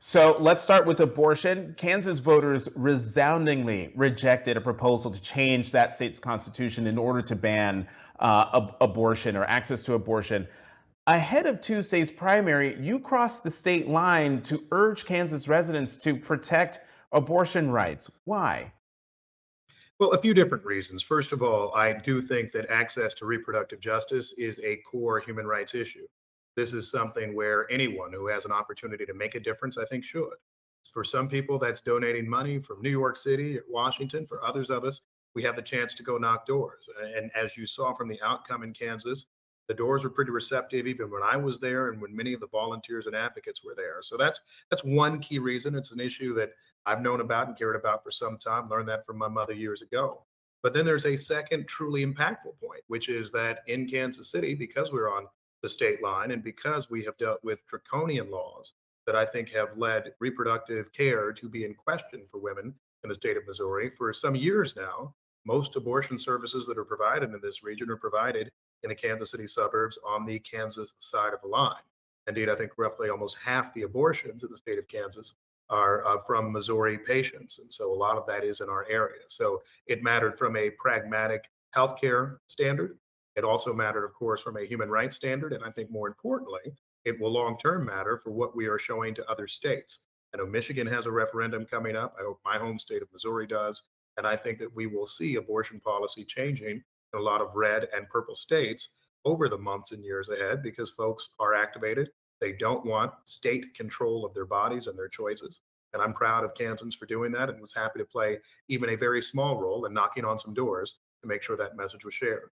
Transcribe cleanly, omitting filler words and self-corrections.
So let's start with abortion. Kansas voters resoundingly rejected a proposal to change that state's constitution in order to ban abortion or access to abortion. Ahead of Tuesday's primary, you crossed the state line to urge Kansas residents to protect abortion rights. Why? Well, a few different reasons. First of all, I do think that access to reproductive justice is a core human rights issue. This is something where anyone who has an opportunity to make a difference, I think, should. For some people, that's donating money from New York City or Washington. For others of us, we have the chance to go knock doors. And as you saw from the outcome in Kansas, the doors were pretty receptive even when I was there and when many of the volunteers and advocates were there. So that's one key reason. It's an issue that I've known about and cared about for some time, learned that from my mother years ago. But then there's a second truly impactful point, which is that in Kansas City, because we're on the state line and because we have dealt with draconian laws that I think have led reproductive care to be in question for women in the state of Missouri for some years now, most abortion services that are provided in this region are provided in the Kansas City suburbs on the Kansas side of the line. Indeed, I think roughly almost half the abortions in the state of Kansas are from Missouri patients. And so a lot of that is in our area. So it mattered from a pragmatic healthcare standard. It also mattered, of course, from a human rights standard. And I think more importantly, it will long term matter for what we are showing to other states. I know Michigan has a referendum coming up. I hope my home state of Missouri does. And I think that we will see abortion policy changing in a lot of red and purple states over the months and years ahead because folks are activated. They don't want state control of their bodies and their choices. And I'm proud of Kansans for doing that and was happy to play even a very small role in knocking on some doors to make sure that message was shared.